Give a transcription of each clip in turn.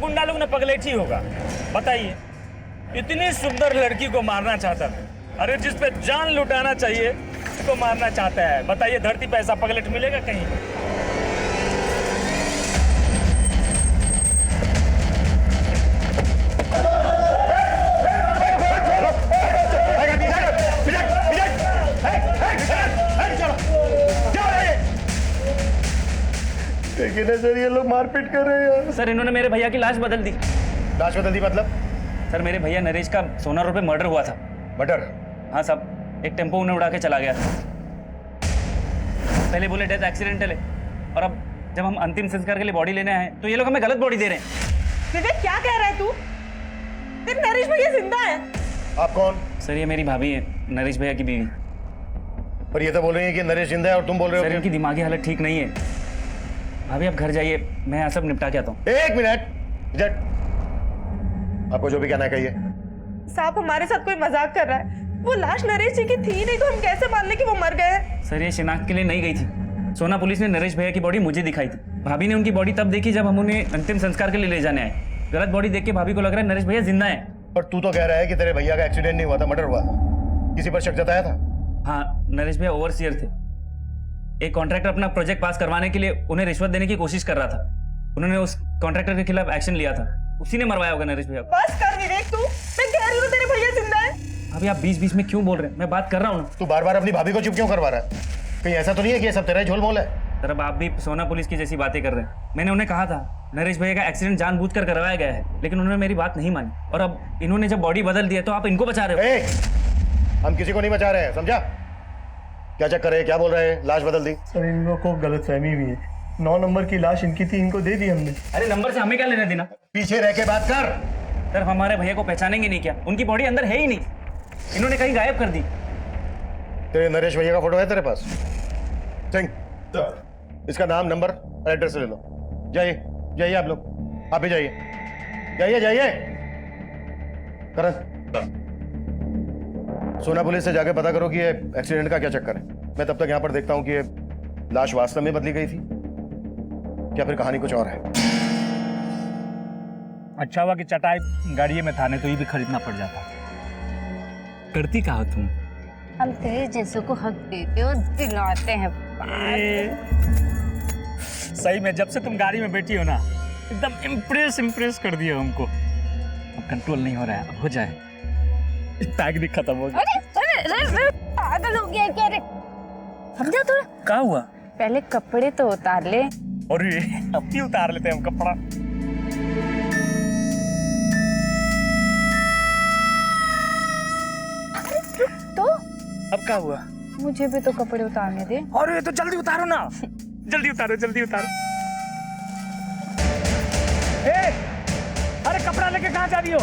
गुंडा लोग ने पगलेठी होगा। बताइए, इतनी सुंदर लड़की को मारना चाहता था। अरे जिस पे जान लुटाना चाहिए उसको मारना चाहता है। बताइए, धरती पे ऐसा पगलेट मिलेगा कहीं? देखिए ना सर, ये लोग मारपीट कर रहे हैं। सर इन्होंने मेरे भैया की लाश बदल दी। लाश बदल दी मतलब? सर मेरे भैया नरेश का सोना रोड पे मर्डर हुआ था। मर्डर? हाँ साहब, एक टेम्पो उन्हें उड़ा के चला गया था। पहले बोले डेथ एक्सीडेंटल है, और अब जब हम अंतिम संस्कार के लिए बॉडी लेने आए तो ये लोग हमें गलत बॉडी दे रहे हैं। विवेक क्या कह रहा है तू? तेरे नरेश भैया जिंदा है। आप कौन? सर ये मेरी भाभी है, नरेश भैया की बीवी। पर ये तो बोल रही है कि नरेश जिंदा है और तुम बोल रहे हो सर इनकी दिमागी हालत ठीक नहीं है। भाभी आप घर जाइए, मैं यहाँ सब निपटा के आता हूँ। एक मिनट, आपको जो भी कहना है कहिए। साहब हमारे साथ कोई मजाक कर रहा है। वो लाश नरेश जी की थी नहीं तो हम कैसे मान ले कि वो मर गए हैं? सर ये शिनाख्त के लिए नहीं गई थी। सोना पुलिस ने नरेश भैया की बॉडी मुझे दिखाई थी। भाभी ने उनकी बॉडी तब देखी जब हम उन्हें अंतिम संस्कार के लिए ले जाने आए। गलत बॉडी देख के भाभी को लग रहा है नरेश भैया जिंदा है। पर तू तो कह रहा है कि तेरे भैया का एक्सीडेंट नहीं हुआ था, मर्डर हुआ। किसी पर शक जताया था? हाँ, नरेश भैया ओवरसीयर थे। एक कॉन्ट्रैक्टर अपना प्रोजेक्ट पास करवाने के लिए उन्हें रिश्वत देने की कोशिश कर रहा था। उन्होंने उस कॉन्ट्रैक्टर के खिलाफ एक्शन लिया था, उसी ने मरवाया होगा नरेश भैया को। बस कर विवेक तू, मैं कह रही हूँ तेरे भैया जिंदा है। अभी आप बीच बीच में क्यों बोल रहे हैं? मैं बात कर रहा हूँ। तू बार बार अपनी भाभी को चुप क्यों करवा रहा है? कहीं ऐसा तो नहीं है कि ये सब तेरा ही झोल मोल है? सर अब आप भी सोना पुलिस की जैसी बातें कर रहे हैं। मैंने उन्हें कहा था नरेश भैया का एक्सीडेंट जानबूझकर करवाया गया है, लेकिन उन्होंने मेरी बात नहीं मानी। और अब इन्होंने जब बॉडी बदल दी है तो आप इनको बचा रहे हो। हम किसी को नहीं बचा रहे हैं, समझा? क्या चक्कर है, क्या बोल रहे हैं? लाश बदल दी? सर इन लोगों को गलतफहमी हुई है। 9 नंबर की लाश इनकी थी, इनको दे दी हमने। अरे नंबर से हमें क्या लेना देना? पीछे रह के बात कर। सर हमारे भैया को पहचानेंगे नहीं क्या? उनकी बॉडी अंदर है ही नहीं, इन्होंने कहीं गायब कर दी। तेरे नरेश भैया का फोटो है तेरे पास? सिंह, इसका नाम, नंबर और एड्रेस ले लो। जाइए जाइए, आप लोग आप ही जाइए, जाइए जाइए। करण, सोना पुलिस से जाके पता करो कि ये एक्सीडेंट का क्या चक्कर है। मैं तब तक यहाँ पर देखता हूँ कि ये लाश वास्तव में बदली गई थी क्या फिर कहानी कुछ और है। अच्छा हुआ कि चटाई गाड़ी में था, नहीं तो ये भी खरीदना पड़ जाता। करती कहा तुम? हम तेरे जैसों को हक देते और दिलाते हैं। सही में जब से तुम गाड़ी में बैठी हो ना, एकदम इम्प्रेस कर दिया हमको। अब कंट्रोल नहीं हो रहा है, अब हो जाए। पैक भी खत्म हो गया। अरे पागल हो गया क्या रे? समझा थोड़ा? क्या हुआ? पहले कपड़े तो उतार ले। और अब भी उतार लेते हैं हम कपड़ा। तो अब क्या हुआ? मुझे भी तो कपड़े उतारने दे। और ये तो जल्दी उतारो ना। जल्दी उतारो, जल्दी उतारो। अरे कपड़ा लेके कहाँ जा रही हो?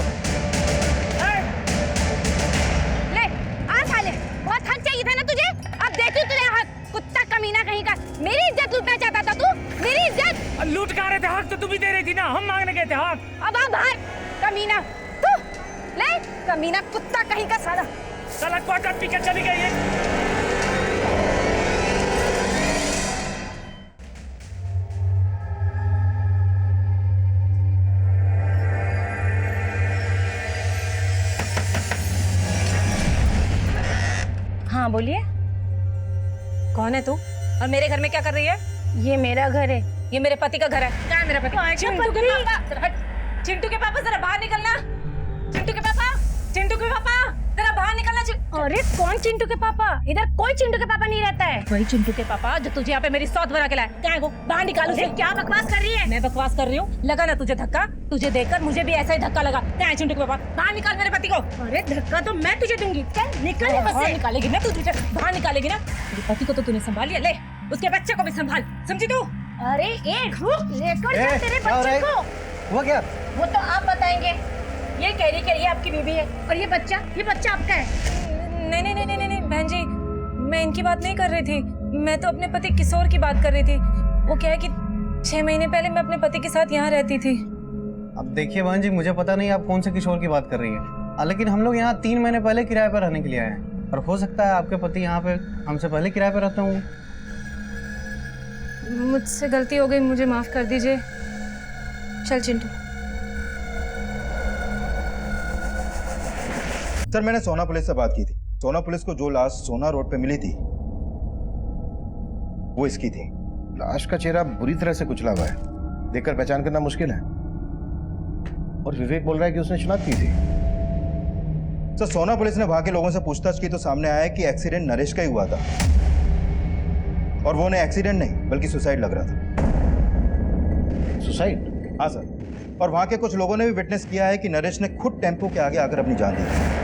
ले आ साले, बहुत हक चाहिए था ना तुझे। अब देखी तुझे हक, कुत्ता कमीना कहीं का। मेरी इज्जत लूटना चाहता था तू, मेरी इज्जत। लूट का रहे थे हक तो तू भी दे रही थी ना, हम मांगने गए थे हक। अब आ बाहर कमीना तू। ले कमीना कुत्ता कहीं का साला। साला क्वार्टर पी के चली गई है। हाँ बोलिए। कौन है तू और मेरे घर में क्या कर रही है? ये मेरा घर है। ये मेरे पति का घर है। कहाँ है मेरा पति? चिंटू के पापा, जरा हट। चिंटू के पापा जरा बाहर निकलना। चिंटू के पापा, चिंटू के पापा जरा बाहर निकलना। अरे कौन चिंटू के पापा? इधर कोई चिंटू के पापा नहीं रहता है। वही चिंटू के पापा जो तुझे यहाँ पे मेरी सौत बना के लाए। क्या है वो? बाहर निकालो उसे। क्या बकवास कर रही है? मैं बकवास कर रही हूँ? लगा ना तुझे धक्का? तुझे देखकर मुझे भी ऐसा ही धक्का लगा। क्या है चिंटू के पापा? बाहर निकाल मेरे पति को। अरे धक्का तो मैं तुझे दूंगी। चल निकल यहाँ बाहर से। निकालेगी ना तू, तुझे बाहर निकालेगी ना। मेरे पति को तो तूने संभाल लिया, ले उसके बच्चे को भी संभाल, समझी तू? अरे एक लेकर जा तेरे बच्चे को। हुआ क्या? वो तो आप बताएंगे। ये कह रही कि ये आपकी बीवी है और ये बच्चा आपका है। नहीं बहन जी, मैं इनकी बात नहीं कर रही थी। मैं तो अपने पति किशोर की बात कर रही थी। वो क्या है कि 6 महीने पहले मैं अपने पति के साथ यहाँ रहती थी। अब देखिए बहन जी, मुझे पता नहीं आप कौन से किशोर की बात कर रही हैं, लेकिन हम लोग यहाँ 3 महीने पहले किराए पर रहने के लिए आए हैं और हो सकता है आपके पति यहाँ पे हमसे पहले किराए पर रहते होंगे। मुझसे गलती हो गई, मुझे माफ कर दीजिए। चल चिंटू सर मैंने सोना पुलिस से बात की थी। सोना पुलिस को जो लाश सोना रोड पे मिली थी वो इसकी थी। लाश का चेहरा बुरी तरह से कुचला हुआ है, देखकर पहचान करना मुश्किल है। और विवेक बोल रहा है कि उसने शिनाख्त की थी। सर सोना पुलिस ने वहां के लोगों से पूछताछ की तो सामने आया कि एक्सीडेंट नरेश का ही हुआ था, और वो उन्हें एक्सीडेंट नहीं बल्कि सुसाइड लग रहा था। सुसाइड? हाँ सर, और वहां के कुछ लोगों ने भी विटनेस किया है कि नरेश ने खुद टेम्पो के आगे आकर अपनी जान दी थी।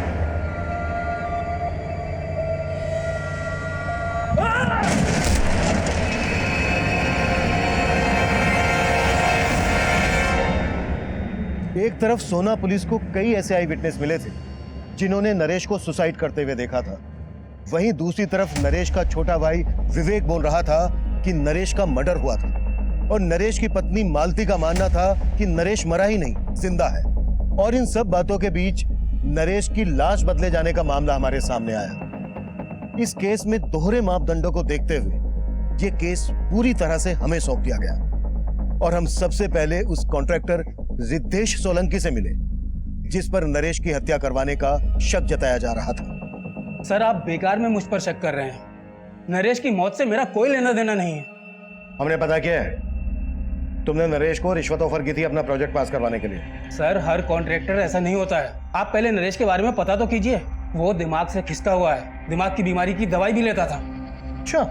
एक तरफ सोना पुलिस को कई ऐसे आई विटनेस मिले थे जिन्होंने नरेश को सुसाइड करते हुए देखा था, वहीं दूसरी तरफ नरेश का छोटा भाई विवेक बोल रहा था कि नरेश का मर्डर हुआ था, और नरेश की पत्नी मालती का मानना था कि नरेश मरा ही नहीं, जिंदा है। और इन सब बातों के बीच नरेश की लाश बदले जाने का मामला हमारे सामने आया। इस केस में दोहरे मापदंडों को देखते हुए यह केस पूरी तरह से हमें सौंप दिया गया, और हम सबसे पहले उस कॉन्ट्रैक्टर रिद्धेश सोलंकी से मिले जिस पर नरेश की हत्या करवाने का शक जताया जा रहा था। सर आप बेकार में मुझ पर शक कर रहे हैं। नरेश की मौत से मेरा कोई लेना देना नहीं है। हमने पता किया है, तुमने नरेश को रिश्वत ऑफर की थी अपना प्रोजेक्ट पास करवाने के लिए। सर हर कॉन्ट्रैक्टर ऐसा नहीं होता है। आप पहले नरेश के बारे में पता तो कीजिए। वो दिमाग से खिसका हुआ है, दिमाग की बीमारी की दवाई भी लेता था। अच्छा?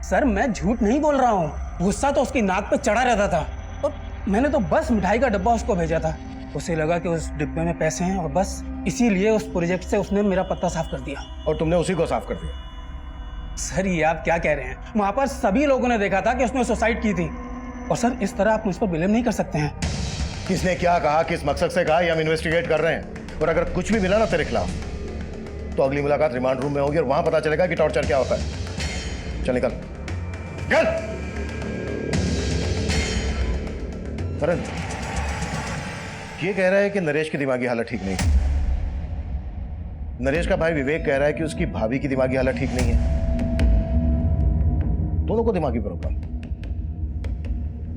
सर मैं झूठ नहीं बोल रहा हूँ, गुस्सा तो उसकी नाक पे चढ़ा रहता था, और मैंने तो बस मिठाई का डब्बा उसको भेजा था। उसे लगा कि उस डिब्बे में पैसे हैं, और बस इसीलिए उस प्रोजेक्ट से उसने मेरा पत्ता साफ कर दिया। और तुमने उसी को साफ कर दिया? सर ये आप क्या कह रहे हैं? वहां पर सभी लोगों ने देखा था कि उसने सुसाइड की थी, और सर इस तरह आप मुझ पर ब्लेम नहीं कर सकते हैं। किसने क्या कहा, किस मकसद से कहा, ये हम इन्वेस्टिगेट कर रहे हैं, और अगर कुछ भी मिला ना तेरे खिलाफ तो अगली मुलाकात रिमांड रूम में होगी और वहां पता चलेगा कि टॉर्चर क्या होता है। चल निकल, चल। करण, ये कह रहा है कि नरेश की दिमागी हालत ठीक नहीं है। नरेश का भाई विवेक कह रहा है कि उसकी भाभी की दिमागी हालत ठीक नहीं है। दोनों को दिमागी प्रॉब्लम।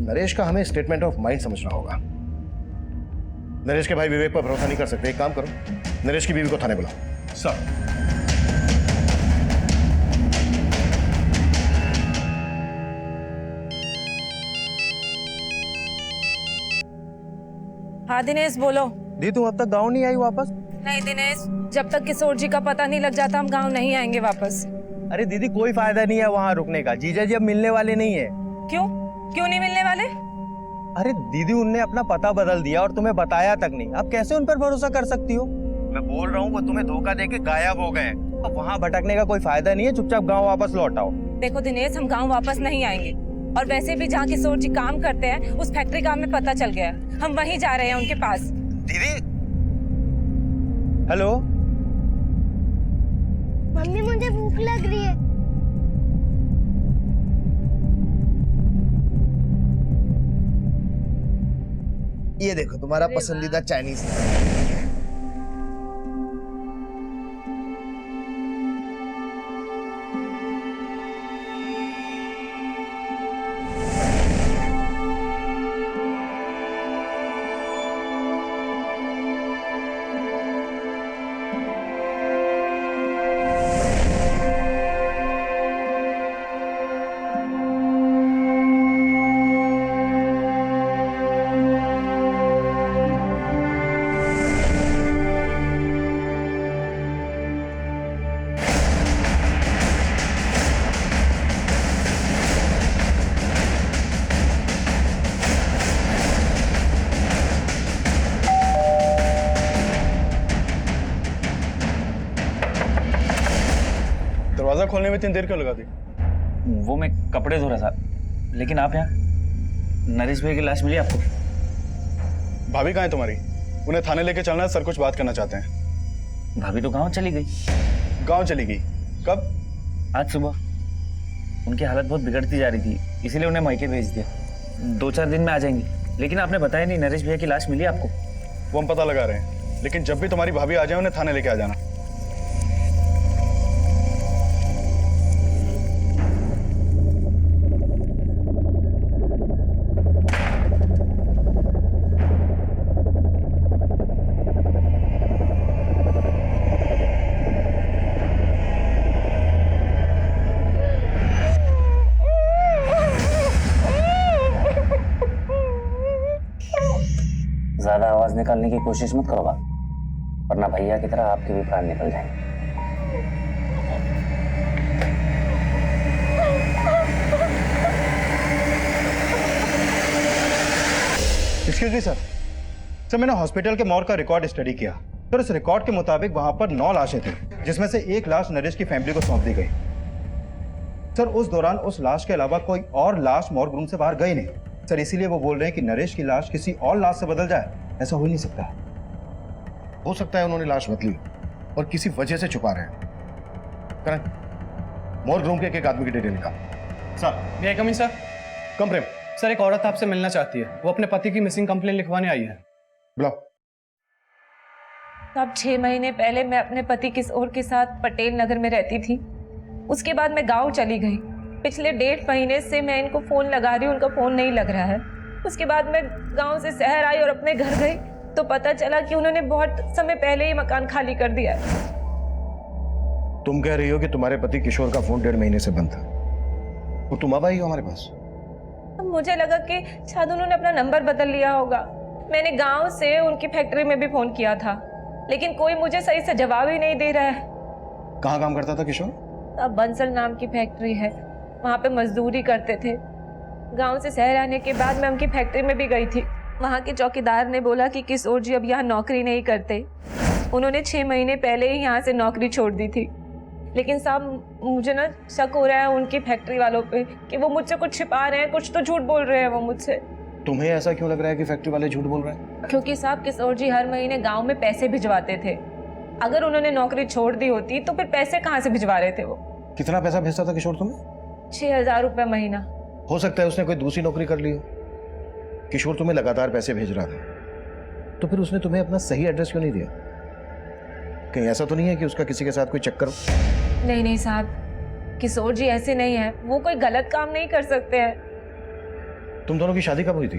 नरेश का हमें स्टेटमेंट ऑफ माइंड समझना होगा। नरेश के भाई विवेक पर भरोसा नहीं कर सकते। एक काम करो, नरेश की बीवी को थाने बुलाओ। सर हाँ दिनेश बोलो। दी तुम अब तक गाँव नहीं आई वापस? नहीं दिनेश, जब तक किशोर जी का पता नहीं लग जाता हम गांव नहीं आएंगे वापस। अरे दीदी कोई फायदा नहीं है वहाँ रुकने का, जीजा जी अब मिलने वाले नहीं है। क्यों? क्यों नहीं मिलने वाले? अरे दीदी उनने अपना पता बदल दिया और तुम्हें बताया तक नहीं। अब कैसे उन पर भरोसा कर सकती हो? मैं बोल रहा हूँ वो तुम्हें धोखा देके गायब हो गए। अब वहाँ भटकने का कोई फायदा नहीं है, चुपचाप गाँव वापस लौट आओ। देखो दिनेश, हम गांव वापस नहीं आएंगे, और वैसे भी जहाँ किशोर जी काम करते हैं उस फैक्ट्री का हमें पता चल गया है। हम वहीं जा रहे हैं उनके पास। दीदी हेलो मम्मी, मुझे भूख लग रही है। ये देखो तुम्हारा पसंदीदा चाइनीज। दरवाजा खोलने में इतनी देर क्यों लगा दी? वो मैं कपड़े धो रहा था, लेकिन आप यहाँ? नरेश भाई की लाश मिली आपको? भाभी कहाँ है तुम्हारी? उन्हें थाने लेके चलना है, सर कुछ बात करना चाहते हैं। भाभी तो गाँव चली गई। गांव चली गई? कब? आज सुबह। उनकी हालत बहुत बिगड़ती जा रही थी, इसीलिए उन्हें मायके भेज दिया। 2-4 दिन में आ जाएंगी। लेकिन आपने बताया नहीं, नरेश भैया की लाश मिली आपको? वो हम पता लगा रहे हैं, लेकिन जब भी तुम्हारी भाभी आ जाए उन्हें थाने लेके आ जाना। करने की कोशिश मत करो बात, वरना भैया की तरह आपके भी प्राण निकल जाएंगे। Excuse me sir. सर मैंने हॉस्पिटल के मॉर्ग का रिकॉर्ड स्टडी किया। सर उस रिकॉर्ड के मुताबिक वहां पर 9 लाशें थी, जिसमें से एक लाश नरेश की फैमिली को सौंप दी गई। सर उस दौरान उस लाश के अलावा कोई और लाश मॉर्ग रूम से बाहर गई नहीं। सर इसीलिए वो बोल रहे हैं कि नरेश की लाश किसी और लाश से बदल जाए, ऐसा हो ही नहीं सकता। हो सकता है उन्होंने लाश बदली और किसी वजह से छुपा रहे हैं। करण, मॉर्ग रूम के एक आदमी की डिटेल निकाल। सर मे आई कम इन सर? कम प्रेम। सर एक औरत आपसे मिलना चाहती है, वो अपने पति की मिसिंग कंप्लेन लिखवाने आई है। बुलाओ। अब 6 महीने पहले मैं अपने पति किशोर के साथ पटेल नगर में रहती थी। उसके बाद मैं गांव चली गई। पिछले 1.5 महीने से मैं इनको फोन लगा रही हूँ, उनका फोन नहीं लग रहा है। उसके बाद मैं गांव से शहर आई और अपने घर गई तो पता चला कि उन्होंने बहुत समय पहले ही मकान खाली कर दिया है। तुम कह रही हो कि तुम्हारे पति किशोर का फोन 1.5 महीने से बंद था और तुम अब आई हो हमारे पास? मुझे लगा कि शायद उन्होंने अपना नंबर बदल लिया होगा। मैंने गांव से उनकी फैक्ट्री में भी फोन किया था, लेकिन कोई मुझे सही से जवाब ही नहीं दे रहा है। कहाँ काम करता था किशोर? अब बंसल नाम की फैक्ट्री है, वहाँ पे मजदूरी करते थे। गांव से शहर आने के बाद मैं उनकी फैक्ट्री में भी गई थी। वहाँ के चौकीदार ने बोला कि किशोर जी अब यहाँ नौकरी नहीं करते। उन्होंने 6 महीने पहले ही यहाँ से नौकरी छोड़ दी थी। लेकिन साहब मुझे ना शक हो रहा है उनकी फैक्ट्री वालों पे कि वो मुझसे कुछ छिपा रहे हैं, कुछ तो झूठ बोल रहे हैं वो मुझसे। तुम्हें ऐसा क्यों लग रहा है कि फैक्ट्री वाले झूठ बोल रहे हैं? क्योंकि साहब किशोर जी हर महीने गांव में पैसे भिजवाते थे। अगर उन्होंने नौकरी छोड़ दी होती तो फिर पैसे कहाँ से भिजवा रहे थे वो? कितना पैसा भेजता था किशोर तुम्हें? 6,000 रुपये महीना। हो सकता है उसने कोई दूसरी नौकरी कर ली हो। किशोर तुम्हें लगातार पैसे भेज रहा था, तो फिर उसने तुम्हें अपना सही एड्रेस क्यों नहीं दिया? कहीं ऐसा तो नहीं है कि उसका किसी के साथ कोई चक्कर? नहीं नहीं साहब, किशोर जी ऐसे नहीं है, वो कोई गलत काम नहीं कर सकते हैं। तुम दोनों की शादी कब हुई थी?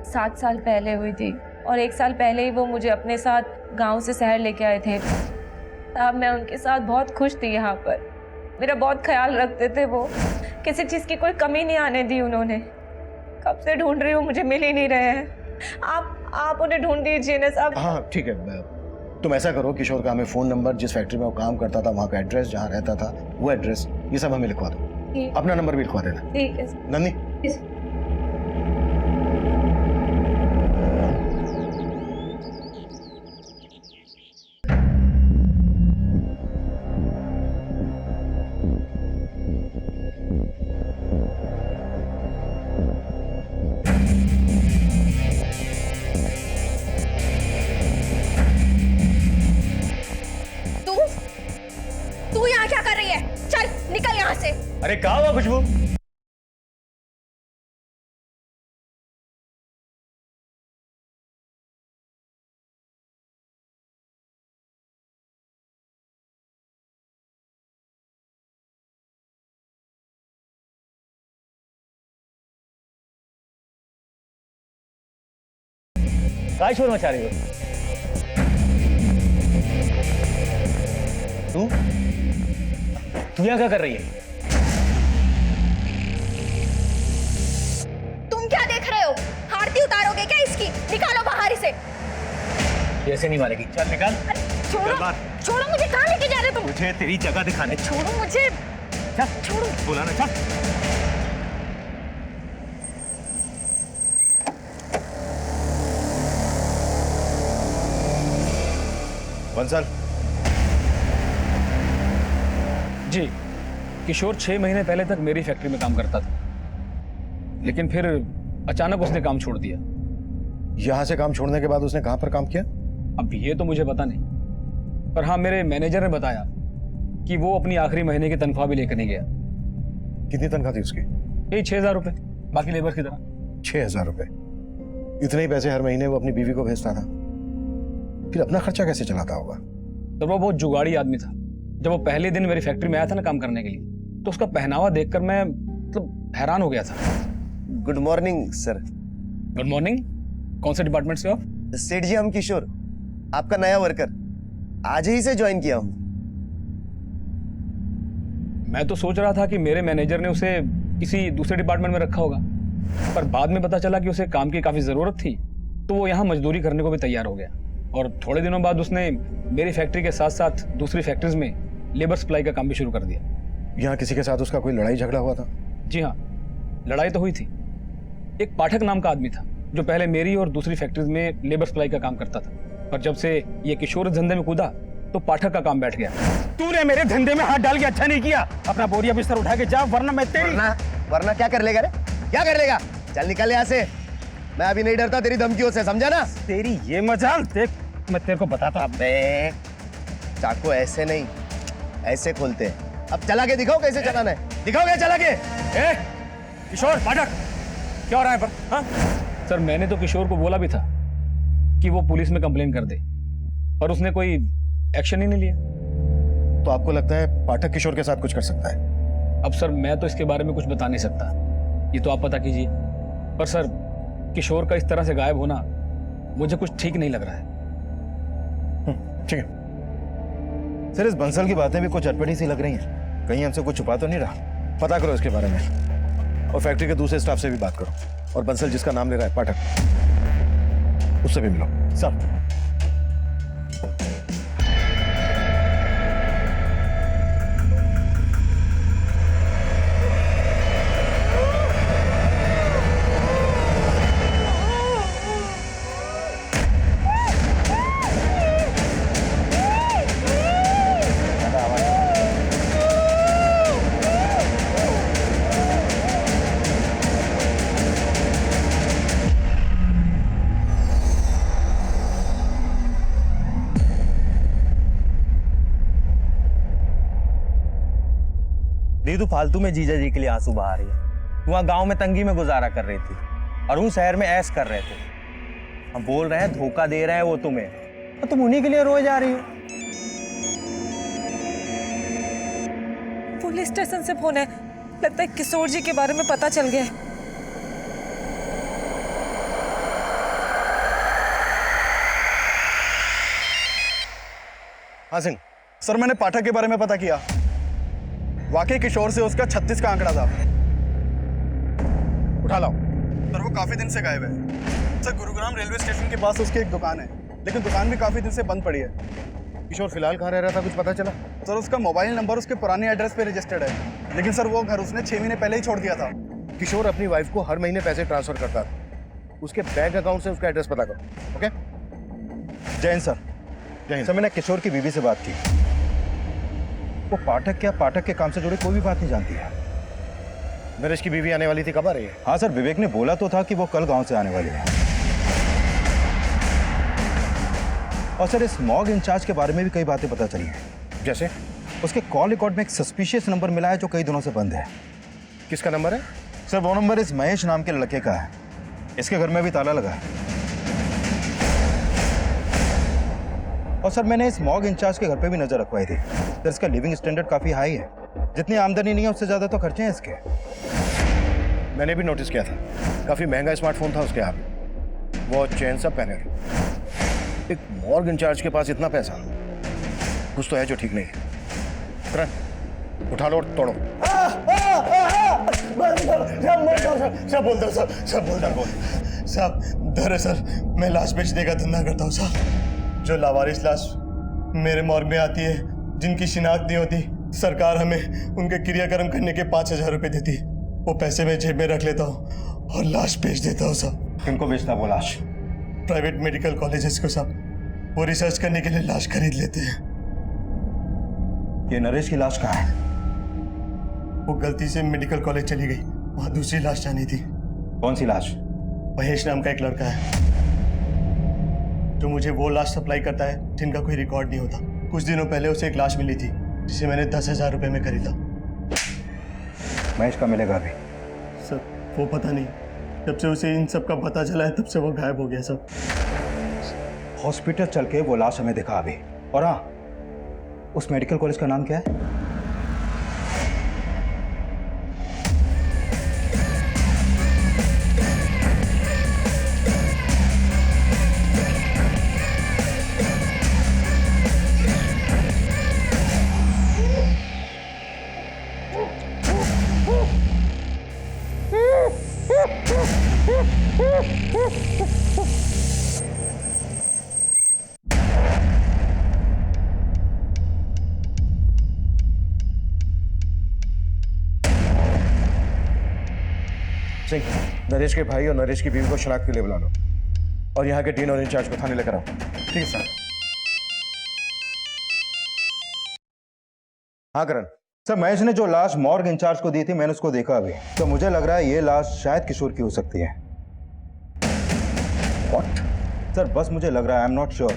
7 साल पहले हुई थी और 1 साल पहले ही वो मुझे अपने साथ गांव से शहर लेके आए थे। तब मैं उनके साथ बहुत खुश थी। यहाँ पर मेरा बहुत ख्याल रखते थे वो, किसी चीज़ की कोई कमी नहीं आने दी उन्होंने। कब से ढूंढ रही हूँ, मुझे मिल ही नहीं रहे हैं। आप उन्हें ढूंढ दीजिए ना साहब। हाँ ठीक है, तुम ऐसा करो, किशोर का हमें फ़ोन नंबर, जिस फैक्ट्री में वो काम करता था वहाँ का एड्रेस, जहाँ रहता था वो एड्रेस, ये सब हमें लिखवा दो। अपना नंबर भी लिखवा देना। ठीक है नंदी। तू यहाँ क्या कर रही है? चल निकल यहाँ से। अरे कहाँ हुआ खुशबू? काय शोर मचा रही हो तू यहाँ क्या कर रही है? तुम क्या देख रहे हो? आरती उतारोगे क्या इसकी? निकालो बाहर इसे। ऐसे नहीं मारेगी, चल निकाल। छोड़ो छोड़ो, मुझे कहाँ लेके जा रहे हो तुम? मुझे तेरी जगह दिखाने। छोड़ो मुझे, छोड़ो। बोला ना, चल। बंसल। जी, किशोर 6 महीने पहले तक मेरी फैक्ट्री में काम करता था, लेकिन फिर अचानक उसने काम छोड़ दिया। यहाँ से काम छोड़ने के बाद उसने कहाँ पर काम किया? अब ये तो मुझे पता नहीं, पर हाँ मेरे मैनेजर ने बताया कि वो अपनी आखिरी महीने की तनख्वाह भी लेकर नहीं गया। कितनी तनख्वाह थी उसकी? यही 6,000 रुपये, बाकी लेबर की तरह। 6,000 रुपये? इतने ही पैसे हर महीने वो अपनी बीवी को भेजता था, फिर अपना खर्चा कैसे चलाता होगा? तो वो बहुत जुगाड़ी आदमी था। जब वो पहले दिन मेरी फैक्ट्री में आया था ना काम करने के लिए, तो उसका पहनावा देखकर मैं मतलब हैरान हो गया था। Good morning sir. Good morning. कौन से डिपार्टमेंट से हो आप? सेठ जी, हम किशोर, आपका नया वर्कर, आज ही से ज्वाइन किया हूँ। मैं तो सोच रहा था कि मेरे मैनेजर ने उसे किसी दूसरे डिपार्टमेंट में रखा होगा, पर बाद में पता चला कि उसे काम की काफी जरूरत थी, तो वो यहाँ मजदूरी करने को भी तैयार हो गया। और थोड़े दिनों बाद उसने मेरी फैक्ट्री के साथ साथ दूसरी फैक्ट्रीज में लेबर सप्लाई का काम भी शुरू कर दिया। यहाँ किसी के साथ उसका कोई लड़ाई झगड़ा हुआ था? जी हाँ, लड़ाई तो हुई थी। एक पाठक नाम का आदमी था जो पहले मेरी और दूसरी फैक्ट्रीज में लेबर सप्लाई का काम करता था, पर जब से ये किशोर इस धंधे में कूदा तो पाठक का काम बैठ गया। तूने मेरे धंधे में हाथ डाल के अच्छा नहीं किया। अपना बोरिया बिस्तर उठा के जा, वरना मैं तेरी वरना क्या कर लेगा रे? क्या कर लेगा? चल निकल यहाँ से। मैं अभी नहीं डरता तेरी धमकियों से, समझा ना? तेरी ये मजाल देख, मैं तेरे को बताता। अबे चाकू ऐसे नहीं, ऐसे खोलते हैं। अब चला के दिखाओ कैसे चलाना है, दिखाओगे चला के? किशोर, पाठक, क्या हो रहा है पर? हाँ? सर मैंने तो किशोर को बोला भी था कि वो पुलिस में कंप्लेन कर दे, पर उसने कोई एक्शन ही नहीं लिया। तो आपको लगता है पाठक किशोर के साथ कुछ कर सकता है? अब सर मैं तो इसके बारे में कुछ बता नहीं सकता, ये तो आप पता कीजिए। पर सर किशोर का इस तरह से गायब होना मुझे कुछ ठीक नहीं लग रहा है। ठीक है सर, इस बंसल की बातें भी कुछ अटपटी सी लग रही हैं। कहीं हमसे कुछ छुपा तो नहीं रहा? पता करो इसके बारे में, और फैक्ट्री के दूसरे स्टाफ से भी बात करो, और बंसल जिसका नाम ले रहा है पाठक, उससे भी मिलो। सर दीदू फालतू में जीजा जी के लिए आंसू बहा रही है। तू वहाँ गांव में तंगी में गुजारा कर रही थी और वो शहर में ऐश कर रहे थे। हम बोल रहे हैं धोखा दे रहे हैं वो तुम्हें, और तुम उन्हीं के लिए रोए जा रही हो। पुलिस स्टेशन से फोन है, लगता है किशोर जी के बारे में पता चल गया है। हाँ सिंह, सर, मैंने पाठक के बारे में पता किया। वाकई किशोर से उसका 36 का आंकड़ा था। उठा लाओ। सर वो काफी दिन से गायब है। सर गुरुग्राम रेलवे स्टेशन के पास उसकी एक दुकान है, लेकिन दुकान भी काफी दिन से बंद पड़ी है। किशोर फिलहाल कहाँ रह रहा था, कुछ पता चला? सर उसका मोबाइल नंबर उसके पुराने एड्रेस पे रजिस्टर्ड है, लेकिन सर वो घर उसने 6 महीने पहले ही छोड़ दिया था। किशोर अपनी वाइफ को हर महीने पैसे ट्रांसफर करता था। उसके बैंक अकाउंट से उसका एड्रेस पता करो। ओके? जय हिंद सर। जय हिंद। सर मैंने किशोर की बीवी से बात की। वो पाठक के काम से जुड़ी कोई भी बात नहीं जानती है। नरेश की बीवी आने वाली थी, कब आ रही है? हाँ सर, विवेक ने बोला तो था कि वो कल गांव से आने वाली है। और सर इस मॉग इंचार्ज के बारे में भी कई बातें पता चली हैं। जैसे? उसके कॉल रिकॉर्ड में एक सस्पिशियस नंबर मिला है जो कई दिनों से बंद है। किसका नंबर है? सर वो नंबर इस महेश नाम के लड़के का है। इसके घर में भी ताला लगा है। और सर मैंने इस मॉग इंचार्ज के घर पे भी नजर रखवाई थी। सर इसका लिविंग स्टैंडर्ड काफी हाई है। जितनी आमदनी नहीं है उससे ज्यादा तो खर्चे हैं इसके। मैंने भी नोटिस किया था, काफी महंगा स्मार्टफोन था उसके हाथ में, वॉच, चेन सब पहने थे। एक मॉर्ग इंचार्ज के पास इतना पैसा, कुछ तो है जो ठीक नहीं है। करण, उठा लो और तोड़ो। सब बोलता हूँ सब बोलता हूँ साहब। दरअसल मैं लाश बेचने का धंधा करता हूँ साहब। जो लावारिस लाश मेरे मॉर्ग में आती है, जिनकी शिनाख्त नहीं होती, सरकार हमें उनके क्रियाक्रम करने के 5,000 रुपए देती। वो पैसे मैं जेब में रख लेता हूँ और लाश बेच देता हूँ साहब। किनको बेचता वो लाश? प्राइवेट मेडिकल कॉलेजेस को साहब। वो रिसर्च करने के लिए लाश खरीद लेते हैं। ये नरेश की लाश कहाँ है? वो गलती से मेडिकल कॉलेज चली गई, वहाँ दूसरी लाश जानी थी। कौन सी लाश? महेश नाम का एक लड़का है जो मुझे वो लाश सप्लाई करता है जिनका कोई रिकॉर्ड नहीं होता। कुछ दिनों पहले उसे एक लाश मिली थी जिसे मैंने 10,000 रुपए में खरीदा। महेश का मिलेगा अभी? सर वो पता नहीं, जब से उसे इन सब का पता चला है तब से वो गायब हो गया सर। हॉस्पिटल चल के वो लाश हमें दिखा अभी। और हाँ, उस मेडिकल कॉलेज का नाम क्या है? सिंह, नरेश के भाई और नरेश की बीवी को शनाख्त के लिए बुला लो और यहाँ के डीन और इंचार्ज को थाने लेकर आओ। ठीक है सर। हाँ करण। सर महेश ने जो लाश मॉर्ग इंचार्ज को दी थी मैंने उसको देखा अभी, तो मुझे लग रहा है ये लाश शायद किशोर की हो सकती है। What? सर बस मुझे लग रहा है, आई एम नॉट श्योर,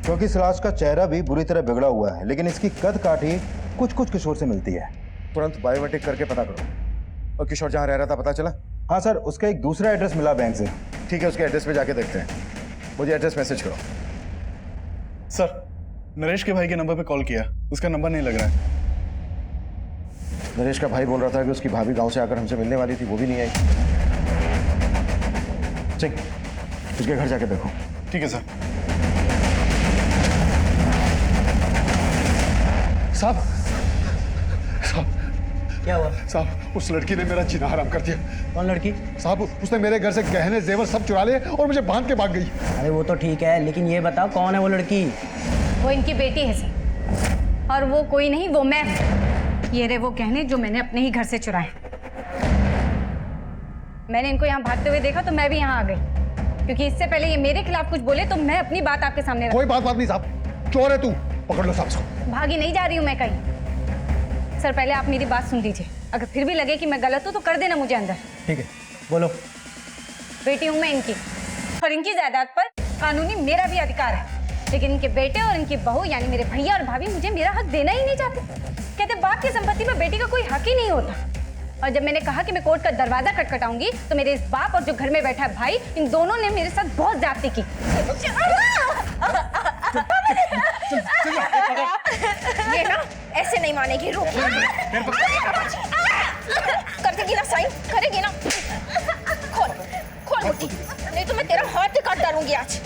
क्योंकि इस लाश का चेहरा भी बुरी तरह बिगड़ा हुआ है, लेकिन इसकी कद काठी कुछ कुछ किशोर से मिलती है। तुरंत बायोमेट्रिक करके पता करो। और किशोर जहाँ रह रहा था पता चला? हाँ सर, उसका एक दूसरा एड्रेस मिला बैंक से। ठीक है, उसके एड्रेस पे जाके देखते हैं। मुझे एड्रेस मैसेज करो। सर नरेश के भाई के नंबर पे कॉल किया, उसका नंबर नहीं लग रहा है। नरेश का भाई बोल रहा था कि उसकी भाभी गांव से आकर हमसे मिलने वाली थी, वो भी नहीं आई। सिंह, उसके घर जाके देखो। ठीक है सर। साहब क्या हुआ? साहब उस लड़की ने मेरा जीना हराम कर दिया। कौन लड़की? साहब उसने मेरे घर से गहने जेवर सब चुरा लिए और मुझे बांध के भाग गई। अरे वो तो ठीक है, लेकिन ये बताओ कौन है वो लड़की? वो इनकी बेटी है सर, और वो कोई नहीं, वो मैं। ये रहे वो गहने जो मैंने अपने ही घर से चुराए। मैंने इनको यहाँ भागते हुए देखा तो मैं भी यहाँ आ गई, क्योंकि इससे पहले ये मेरे खिलाफ कुछ बोले तो मैं अपनी बात आपके सामने कोई बात नहीं साहब, चोर है तू, पकड़ लो साहब इसको। भागी नहीं जा रही हूँ मैं कहीं। सर पहले आप मेरी बात सुन लीजिए, अगर फिर भी लगे कि मैं गलत हूँ तो कर देना मुझे अंदर। ठीक है, बोलो। बेटी हूँ मैं इनकी, और इनकी जायदाद पर कानूनी मेरा भी अधिकार है, लेकिन इनके बेटे और इनकी बहू यानी मेरे भैया और भाभी मुझे मेरा हक देना ही नहीं चाहते। कहते बाप की संपत्ति में बेटी का कोई हक ही नहीं होता। और जब मैंने कहा कि मैं कोर्ट का दरवाजा खटखटाऊंगी तो मेरे इस बाप और जो घर में बैठा है भाई, इन दोनों ने मेरे साथ बहुत ज्यादती की। ये ना ऐसे नहीं मानेगी, रुक। कर देगी ना साइन, करेगी ना? खोल खोल मुट्ठी, नहीं तो मैं तेरा हाथ ही काट डालूंगी आज।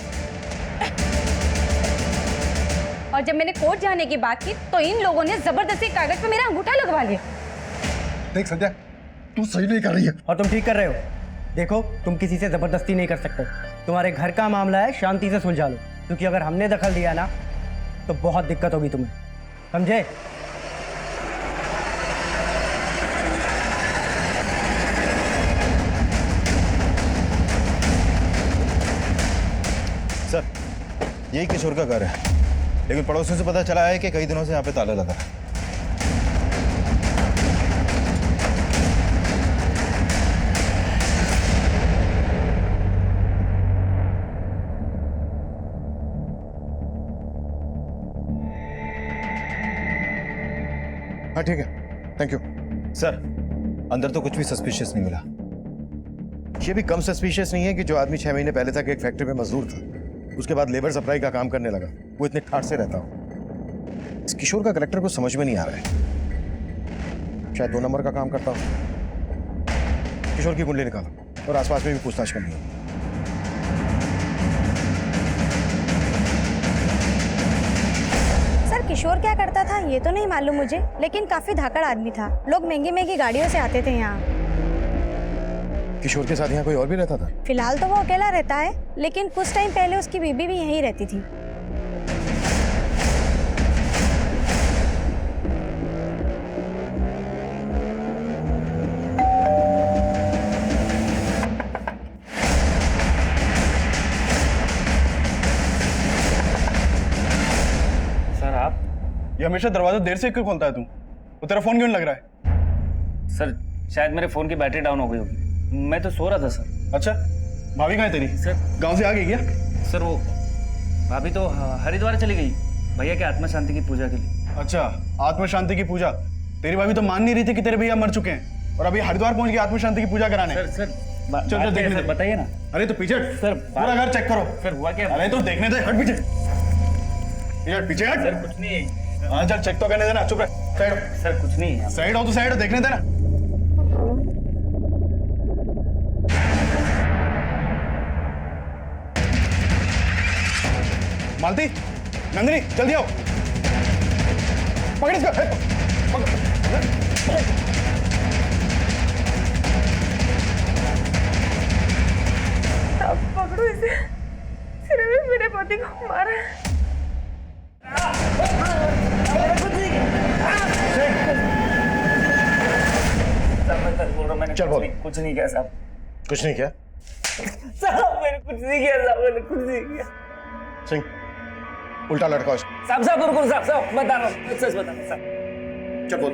और जब मैंने कोर्ट जाने की बात की तो इन लोगों ने जबरदस्ती कागज पे मेरा अंगूठा लगवा लिया। देख संध्या, तू सही नहीं कर रही है। और तुम ठीक कर रहे हो। देखो, तुम किसी से जबरदस्ती नहीं कर सकते। तुम्हारे घर का मामला है, शांति से सुलझा लो, क्योंकि अगर हमने दखल दिया ना तो बहुत दिक्कत होगी तुम्हें, समझे? सर यही किशोर का घर है, लेकिन पड़ोसियों से पता चला है कि कई दिनों से यहाँ पे ताला लगा है। हाँ ठीक है, थैंक यू। सर अंदर तो कुछ भी सस्पिशियस नहीं मिला। ये भी कम सस्पिशियस नहीं है कि जो आदमी 6 महीने पहले तक एक फैक्ट्री में मजदूर था, उसके बाद लेबर सप्लाई का काम करने लगा, वो इतने ठाट से रहता हो। इस किशोर का करेक्टर को समझ में नहीं आ रहा है। शायद 2 नंबर का काम करता हो। किशोर की कुंडली निकालो और आसपास में भी पूछताछ करनी है। सर किशोर क्या करता था ये तो नहीं मालूम मुझे, लेकिन काफी धाकड़ आदमी था। लोग महंगी महंगी गाड़ियों से आते थे यहाँ। किशोर के साथ यहाँ कोई और भी रहता था? फिलहाल तो वो अकेला रहता है, लेकिन कुछ टाइम पहले उसकी बीबी भी यहीं रहती थी। सर आप? ये हमेशा दरवाजा देर से क्यों खोलता है तू? वो तेरा फोन क्यों नहीं लग रहा है? सर शायद मेरे फोन की बैटरी डाउन हो गई होगी, मैं तो सो रहा था सर। अच्छा, भाभी कहाँ है तेरी? सर गांव से आ गई क्या? सर वो भाभी तो हरिद्वार चली गई भैया के आत्मा शांति की पूजा के लिए। अच्छा, आत्मा शांति की पूजा। तेरी भाभी तो मान नहीं रही थी कि तेरे भैया मर चुके हैं, और अभी हरिद्वार पहुंच गई आत्मा शांति की पूजा कराने। सर चल देखने दे। बताइए ना। अरे तो पीछे हट। सर पूरा घर चेक करो। सर हुआ क्या? अरे तो देखने दे, हट पीछे। पीछे हट। सर कुछ नहीं है। हाँ चल चेक तो करने देना, चुप रह। साइड हो। सर कुछ नहीं है। साइड हो तो साइड हो, देखने देना। मालती, नंदिनी जल्दी आओ। पकड़ इसको। पकड़ो इसे, सिर्फ मेरे पति को मारा है। सर मैं सच बोल रहा हूँ, मैंने चल बोल। कुछ नहीं किया साहब। कुछ नहीं किया? साहब मैंने कुछ नहीं किया साहब, मैंने कुछ नहीं किया। सिंह, उल्टा लटकाओ इसको। साहब साहब रुको साहब बता रहा हूँ, सच बता रहा हूँ साहब। चल बोल।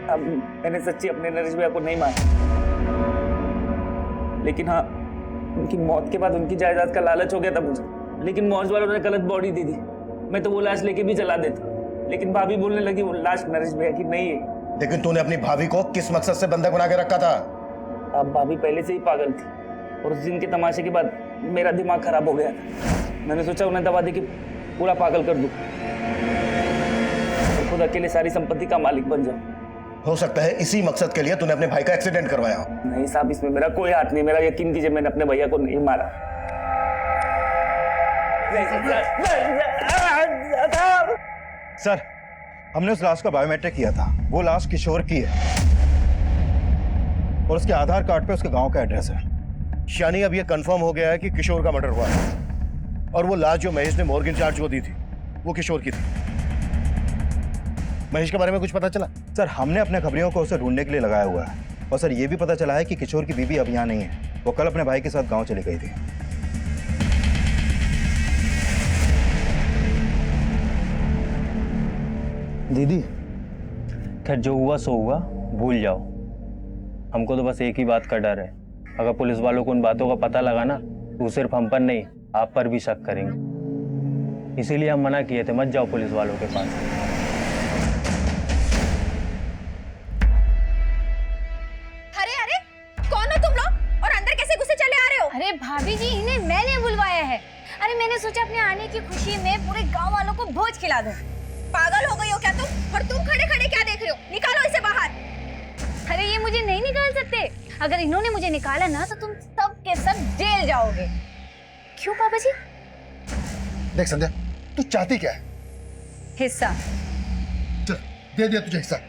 अब मैंने सच्ची अपने नरेश भैया को नहीं मारा, लेकिन हाँ उनकी मौत के बाद उनकी जायदाद का लालच हो गया था मुझे। लेकिन मौज वालों ने गलत बॉडी दी थी, मैं तो वो लाश लेके भी चला देता, लेकिन भाभी बोलने लगी वो लाश नरेश भैया की नहीं है। लेकिन तूने अपनी भाभी को किस मकसद से बंधक बना के रखा था? अब भाभी पहले से ही पागल थी और उस दिन के तमाशे के बाद मेरा दिमाग खराब हो गया था। मैंने सोचा उन्हें दवा दे के पूरा पागल कर दूं और खुद अकेले सारी संपत्ति का मालिक बन जाऊं। हो सकता है इसी मकसद के लिए तूने अपने भाई का एक्सीडेंट करवाया हो। नहीं साहब, इसमें मेरा कोई हाथ नहीं, मेरा यकीन कीजिए मैंने अपने भैया को नहीं मारा। सर, हमने उस लाश का बायोमेट्रिक किया था, वो लाश किशोर की है और उसके आधार कार्ड पे उसके गांव का एड्रेस है। यानी अब यह कंफर्म हो गया है कि किशोर का मर्डर हुआ है और वो लाश जो महेश ने मॉर्ग इंचार्ज को दी थी वो किशोर की थी। महेश के बारे में कुछ पता चला? सर, हमने अपने खबरियों को उसे ढूंढने के लिए लगाया हुआ है और सर ये भी पता चला है कि किशोर की बीवी अब यहाँ नहीं है, वो कल अपने भाई के साथ गांव चली गई थी। दीदी, खैर जो हुआ सो हुआ, भूल जाओ। हमको तो बस एक ही बात का डर है, अगर पुलिस वालों को उन बातों का पता लगा ना तो सिर्फ हम पर नहीं आप पर भी शक करेंगे। इसीलिए हम मना किए थे मत जाओ पुलिस वालों के पास। अरे अरे कौन हो तुम लोग और अंदर कैसे घुसे चले आ रहे हो? अरे भाभी जी, इन्हें मैंने बुलवाया है। अरे मैंने सोचा अपने आने की खुशी में पूरे गांव वालों को भोज खिला दूं। पागल हो गई हो क्या तुम? और तुम खड़े खड़े क्या देख रहे हो? निकालो इसे बाहर। अरे ये मुझे नहीं निकाल सकते, अगर इन्होंने मुझे निकाला ना तो तुम सब के सब जेल जाओगे। क्यों पापा जी? देख संध्या, तू चाहती क्या है? हिस्सा। चल दे दिया तुझे हिस्सा,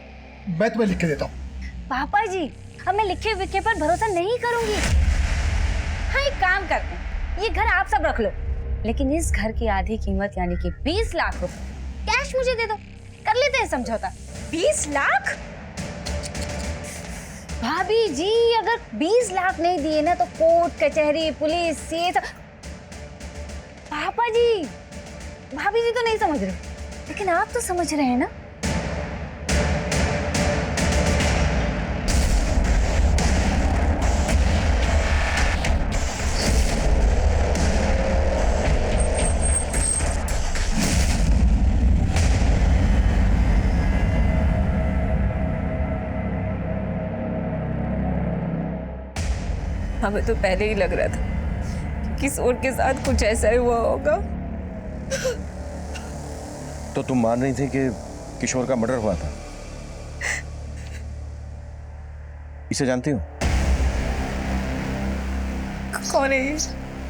मैं तुम्हें लिख के देता हूँ। पापा जी, अब मैं लिखे विखे पर भरोसा नहीं करूंगी। हाँ एक काम करते हैं, ये घर आप सब रख लो, लेकिन इस घर की आधी कीमत यानी कि 20 लाख रुपए कैश मुझे दे दो, कर लेते हैं समझौता। 20 लाख? भाभी जी, अगर 20 लाख नहीं दिए ना तो कोर्ट कचहरी पुलिस ये सब। पापा जी, भाभी जी तो नहीं समझ रहे, लेकिन आप तो समझ रहे हैं ना। हमें तो पहले ही लग रहा था कि किशोर के साथ कुछ ऐसा ही हुआ होगा। तो तुम मान रही थी कि किशोर का मर्डर हुआ था? इसे जानती हो? कौन है ये?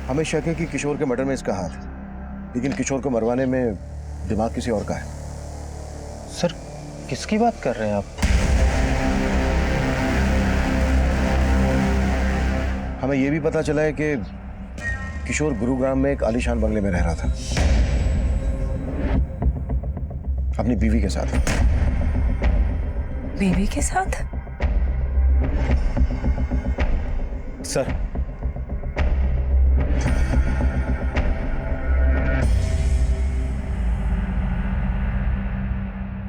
हमें शक है कि किशोर के मर्डर में इसका हाथ है, लेकिन किशोर को मरवाने में दिमाग किसी और का है। सर, किसकी बात कर रहे हैं आप? हमें यह भी पता चला है कि किशोर गुरुग्राम में एक आलीशान बंगले में रह रहा था अपनी बीवी के साथ। बीवी के साथ? सर,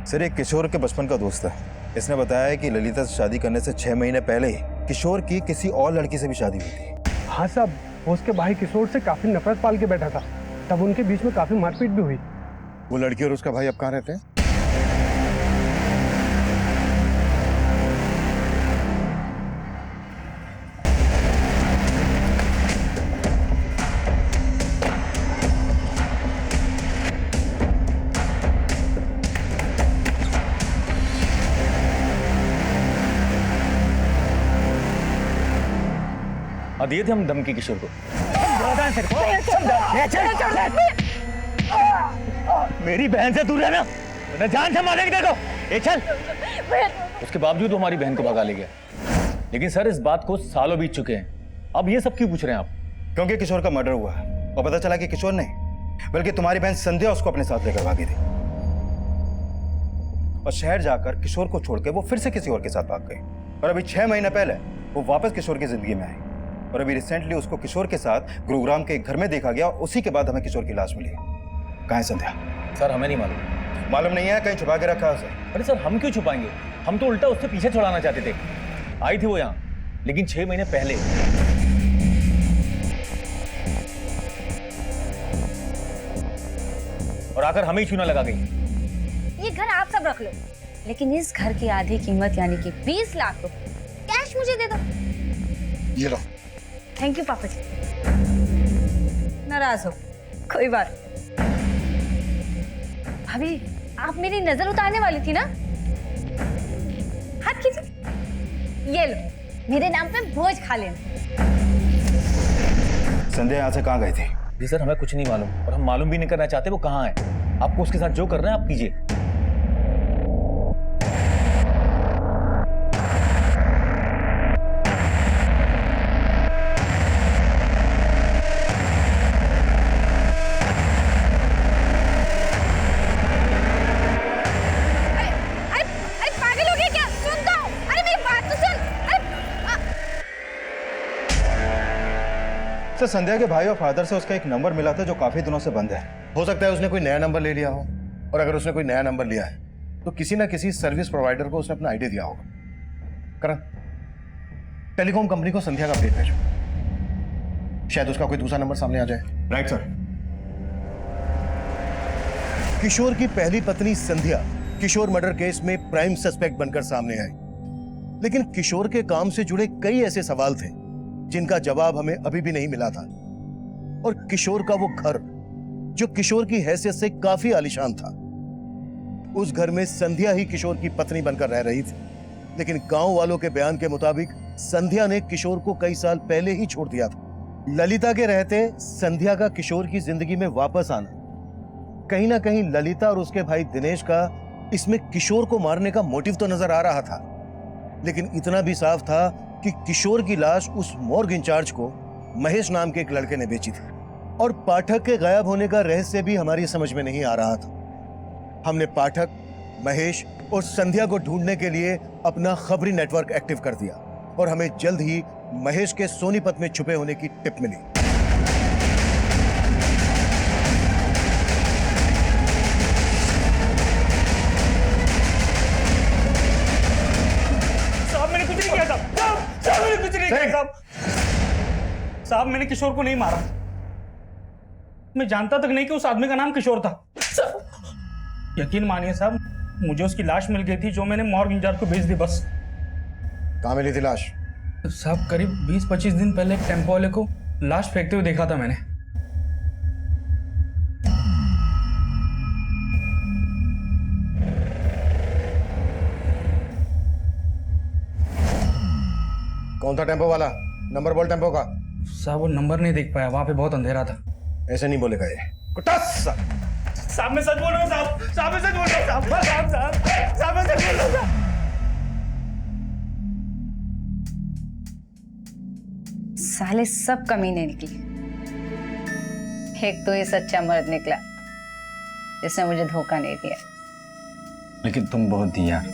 सर एक किशोर के बचपन का दोस्त है, इसने बताया है कि ललिता से शादी करने से 6 महीने पहले ही किशोर की किसी और लड़की से भी शादी हुई थी। हाँ साहब, वो उसके भाई किशोर से काफी नफरत पाल के बैठा था, तब उनके बीच में काफी मारपीट भी हुई। वो लड़की और उसका भाई अब कहाँ रहते हैं? और दिए थे हम धमकी किशोर को। मेरी बहन से दूर रहना, मैं जान से मारेंगे देखो। ए चल। उसके बावजूद हमारी बहन को भगा ले गया, लेकिन सर इस बात को सालों बीत चुके हैं, अब ये सब क्यों पूछ रहे हैं आप? क्योंकि किशोर का मर्डर हुआ है और पता चला कि किशोर नहीं बल्कि तुम्हारी बहन संध्या उसको अपने साथ लेकर भागी थी और शहर जाकर किशोर को छोड़ के वो फिर से किसी और के साथ भाग गई और अभी 6 महीने पहले वो वापस किशोर की जिंदगी में आई और अभी रिसेंटली उसको किशोर के साथ गुरुग्राम के एक घर में देखा गया। उसी के बाद हमें किशोर की लाश मिली। कहाँ है संध्या? सर हमें नहीं मालूम। मालूम नहीं है, कहीं छुपा के रखा है उसे। अरे सर हम क्यों छुपाएंगे, हम तो उल्टा उससे पीछे छुड़ाना चाहते थे। आई थी वो यहाँ, लेकिन 6 महीने पहले। और आकर हमें ही चूना लगा गई। ये घर आप सब रख लो, लेकिन इस घर की आधी कीमत यानी कि 20 लाख रुपए कैश मुझे दे दो। ये लो। थैंक यू पापा जी। नाराज हो, कोई बात। भाभी आप मेरी नजर उतारने वाली थी ना? हाथ कीजिए, ये लो मेरे नाम पे भोज खा लेना। संध्या यहाँ से कहाँ गई थी? जी सर हमें कुछ नहीं मालूम, और हम मालूम भी नहीं करना चाहते वो कहाँ है। आपको उसके साथ जो करना है आप कीजिए। सर संध्या के भाई और फादर से उसका एक नंबर मिला था जो काफी दिनों से बंद है। हो सकता है उसने कोई नया नंबर ले लिया हो, और अगर उसने कोई नया नंबर लिया है तो किसी ना किसी सर्विस प्रोवाइडर को उसने अपना आईडी दिया होगा। करण, टेलीकॉम कंपनी को संध्या का अपडेट भेजो, शायद उसका कोई दूसरा नंबर सामने आ जाए। Right sir. किशोर की पहली पत्नी संध्या किशोर मर्डर केस में प्राइम सस्पेक्ट बनकर सामने आई, लेकिन किशोर के काम से जुड़े कई ऐसे सवाल थे जिनका जवाब हमें अभी भी नहीं मिला था। और किशोर का वो घर जो किशोर की हैसियत से काफी आलीशान था, उस घर में संध्या ही किशोर की पत्नी बनकर रह रही थी। लेकिन गांव वालों के बयान के मुताबिक संध्या ने किशोर को कई साल पहले ही छोड़ दिया था। ललिता के रहते संध्या का किशोर की जिंदगी में वापस आना, कहीं ना कहीं ललिता और उसके भाई दिनेश का इसमें किशोर को मारने का मोटिव तो नजर आ रहा था। लेकिन इतना भी साफ था कि किशोर की लाश उस मॉर्ग इंचार्ज को महेश नाम के एक लड़के ने बेची थी। और पाठक के गायब होने का रहस्य भी हमारी समझ में नहीं आ रहा था। हमने पाठक, महेश और संध्या को ढूंढने के लिए अपना खबरी नेटवर्क एक्टिव कर दिया, और हमें जल्द ही महेश के सोनीपत में छुपे होने की टिप मिली। साहब मैंने किशोर को नहीं मारा, मैं जानता तक नहीं कि उस आदमी का नाम किशोर था। यकीन मानिए साहब, मुझे उसकी लाश मिल गई थी जो मैंने मॉर्ग इंचार्ज को भेज दी बस। कहाँ मिली थी लाश? साहब करीब 20-25 दिन पहले एक टेम्पो वाले को लाश फेंकते हुए देखा था मैंने। कौन था टेम्पो वाला? नंबर बोल टेम्पो का। साहब वो नंबर नहीं देख पाया, वहां पे बहुत अंधेरा था। ऐसे नहीं बोलेगा ये। साहब मैं सच बोल रहा हूँ साहब, साहब मैं सच बोल रहा हूँ साहब, साहब साहब साहब मैं सच बोल रहा हूँ साहब। साले सब कमीने निकले। एक तो ये सच्चा मर्द निकला जिसने मुझे धोखा नहीं दिया। लेकिन तुम बहुत दी यार,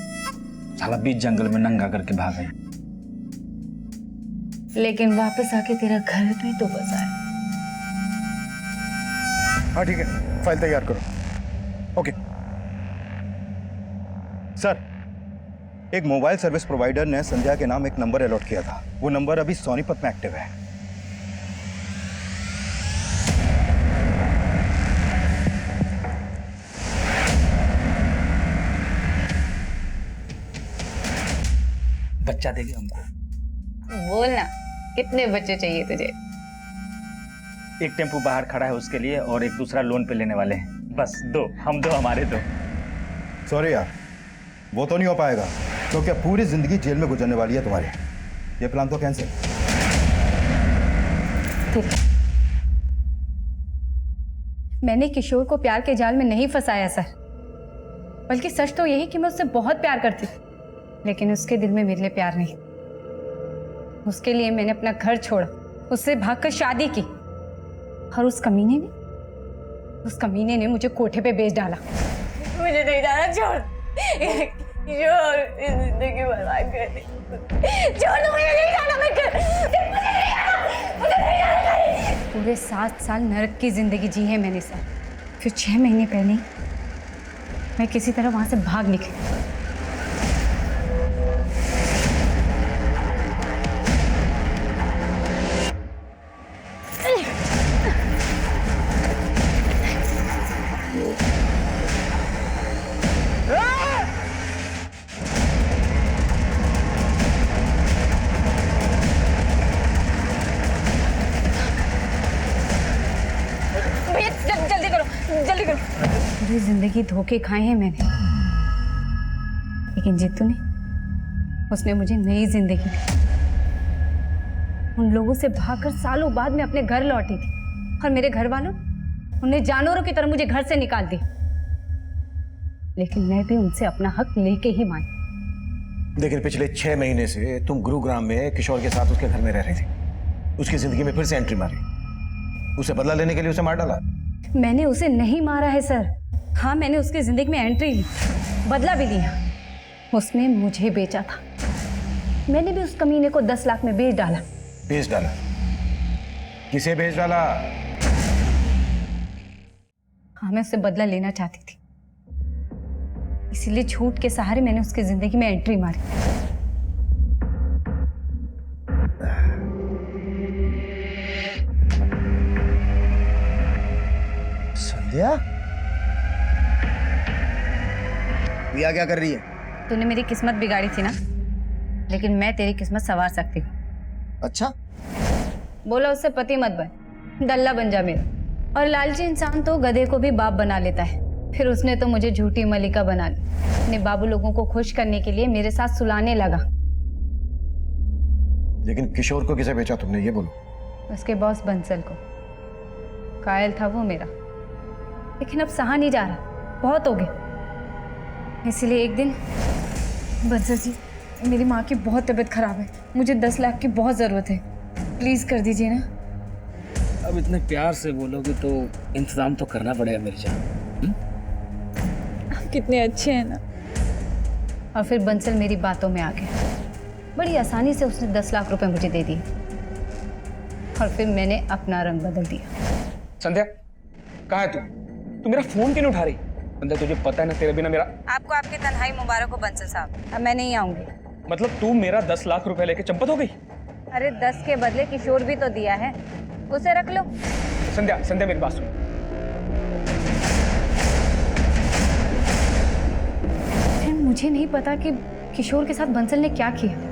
साला बीच जंगल में नंगा करके भाग गई। लेकिन वापस आके तेरा घर भी तो बसाया। हाँ ठीक है, फाइल तैयार करो। ओके सर, एक मोबाइल सर्विस प्रोवाइडर ने संध्या के नाम एक नंबर अलॉट किया था। वो नंबर अभी सोनीपत में एक्टिव है। बच्चा देगी हमको। बोलना, कितने बच्चे चाहिए तुझे? एक टेम्पो बाहर खड़ा है उसके लिए, और एक दूसरा लोन पे लेने वाले हैं। बस दो, हम दो, हमारे दो। सॉरी यार, वो तो नहीं हो पाएगा, क्योंकि अब पूरी जिंदगी जेल में गुजरने वाली है तुम्हारी। ये प्लान तो कैंसिल। मैंने किशोर को प्यार के जाल में नहीं फंसाया सर, बल्कि सच तो यही कि मैं उससे बहुत प्यार करती थी, लेकिन उसके दिल में मेरे लिए प्यार नहीं। उसके लिए मैंने अपना घर छोड़ा, उससे भागकर शादी की, और उस कमीने ने मुझे कोठे पे बेच डाला। मुझे नहीं जाना, छोड़। किशोर जिंदगी बर्बाद कर दी। छोड़ दो, मुझे नहीं जाना, मैं मुझे नहीं जाना कहीं। पूरे 7 साल नरक की जिंदगी जी है मैंने सर। फिर 6 महीने पहले मैं किसी तरह वहां से भाग निकली। जल्दी करो, जल्दी करो। पूरी जिंदगी धोखे खाए हैं मैंने, लेकिन जीतू ने, उसने मुझे नई जिंदगी दी। उन लोगों से भागकर सालों बाद मैं अपने घर लौटी थी, और मेरे घर वालों उन्हें जानवरों की तरह मुझे घर से निकाल दिया। लेकिन मैं भी उनसे अपना हक लेके ही मानी। लेकिन पिछले 6 महीने से तुम गुरुग्राम में किशोर के साथ उसके घर में रह रही थी, उसकी जिंदगी में फिर से एंट्री मारी, उसे बदला लेने के लिए उसे मार डाला। मैंने उसे नहीं मारा है सर। हाँ, मैंने उसकी जिंदगी में एंट्री ली, बदला भी लिया। उसने मुझे बेचा था, मैंने भी उस कमीने को 10 लाख में बेच डाला। बेच डाला? किसे बेच डाला? हाँ, मैं उससे बदला लेना चाहती थी, इसीलिए झूठ के सहारे मैंने उसकी जिंदगी में एंट्री मारी। संध्या, प्रिया क्या कर रही है? तूने मेरी किस्मत बिगाड़ी थी ना, लेकिन मैं तेरी किस्मत संवार सकती हूँ। अच्छा? बोला उससे पति मत बन, दल्ला बन जा मेरा। और लालची इंसान तो गधे को भी बाप बना लेता है। फिर उसने तो मुझे झूठी मलिका बना ली, अपने बाबू लोगों को खुश करने के लिए मेरे साथ सुलाने लगा। लेकिन किशोर को किसे बेचा तुमने, ये बोलो। उसके बॉस बंसल को। कायल था वो मेरा, लेकिन अब सहा नहीं जा रहा, बहुत हो गए। इसलिए एक दिन, बंसल जी, मेरी माँ की बहुत तबीयत खराब है, मुझे 10 लाख की बहुत ज़रूरत है, प्लीज़ कर दीजिए ना। अब इतने प्यार से बोलोगे तो इंतजाम तो करना पड़ेगा मेरी जान। आप कितने अच्छे हैं ना। और फिर बंसल मेरी बातों में आ गया। बड़ी आसानी से उसने 10 लाख रुपए मुझे दे दिए, और फिर मैंने अपना रंग बदल दिया। संध्या, कहाँ है तू? तू मेरा फोन क्यों नहीं उठा रही? संध्या, तुझे पता है ना, तेरे बिना मेरा। आपको आपकी तन्हाई मुबारक हो बंसल साहब, अब मैं नहीं आऊंगी। मतलब तू मेरा 10 लाख रुपए लेके चंपत हो गई? अरे 10 के बदले किशोर भी तो दिया है, उसे रख लो। संध्या, संध्या मेरी बात सुन। फिर मुझे नहीं पता कि किशोर के साथ बंसल ने क्या किया।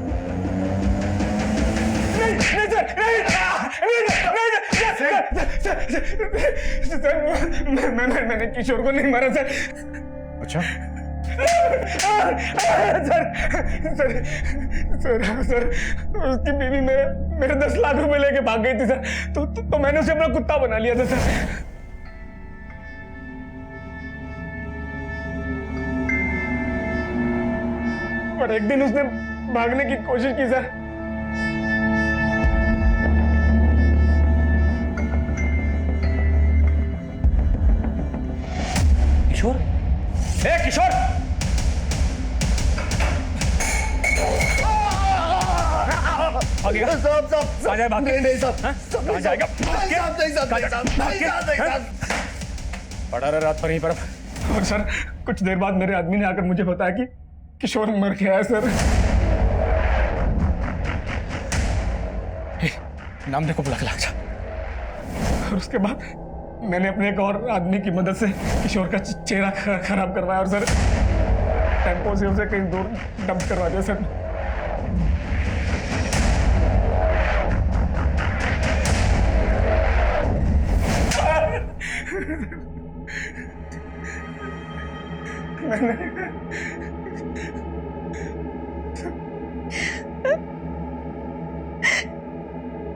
मैंने किशोर को नहीं मारा सर। अच्छा? सर, उसकी बीवी मेरे 10 लाख रुपए लेके भाग गई थी सर, तो मैंने उसे अपना कुत्ता बना लिया था सर। और एक दिन उसने भागने की कोशिश की सर। किशोर, ए किशोर! कहाँ जाएगा? पड़ा रहा रात पर यहीं पर। और सर, कुछ देर बाद मेरे आदमी ने आकर मुझे बताया कि किशोर मर गया है सर। नाम देखो, बुला के लाग जा। और उसके बाद मैंने अपने एक और आदमी की मदद से किशोर का चेहरा खराब करवाया, और सर टेम्पो से उसे कहीं दूर डंप करवा दिया सर।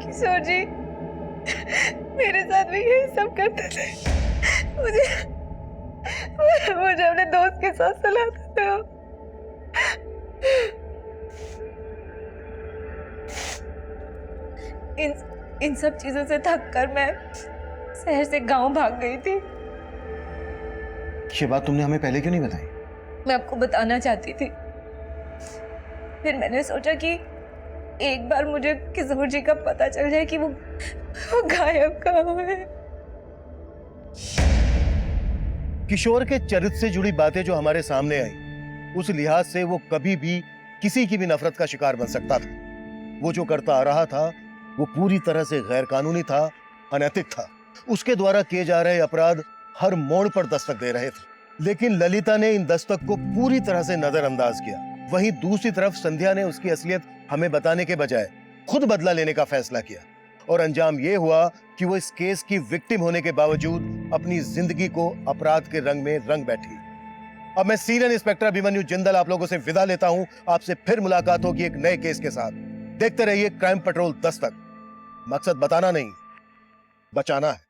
किशोर जी मेरे साथ भी यही सब करते थे। मुझे अपने दोस्त के साथ सुलाते थे। इन सब चीजों से थक कर मैं शहर से गांव भाग गई थी। ये बात तुमने हमें पहले क्यों नहीं बताई? मैं आपको बताना चाहती थी, फिर मैंने सोचा कि एक बार मुझे किशोर जी का पता चल जाए कि वो गायब कहाँ है। किशोर के चरित्र से जुड़ी बातें जो हमारे सामने आई, उस लिहाज से वो कभी भी किसी की भी नफरत का शिकार बन सकता था। वो जो करता आ रहा था वो पूरी तरह से गैर कानूनी था, अनैतिक था। उसके द्वारा किए जा रहे अपराध हर मोड़ पर दस्तक दे रहे थे, लेकिन ललिता ने इन दस्तक को पूरी तरह से नजरअंदाज किया। वहीं दूसरी तरफ संध्या ने उसकी असलियत हमें बताने के बजाय खुद बदला लेने का फैसला किया, और अंजाम यह हुआ कि वो इस केस की विक्टिम होने के बावजूद अपनी जिंदगी को अपराध के रंग में रंग बैठी। अब मैं सीनियर इंस्पेक्टर अभिमन्यु जिंदल आप लोगों से विदा लेता हूं। आपसे फिर मुलाकात होगी एक नए केस के साथ। देखते रहिए क्राइम पेट्रोल दस्तक। मकसद बताना नहीं, बचाना है।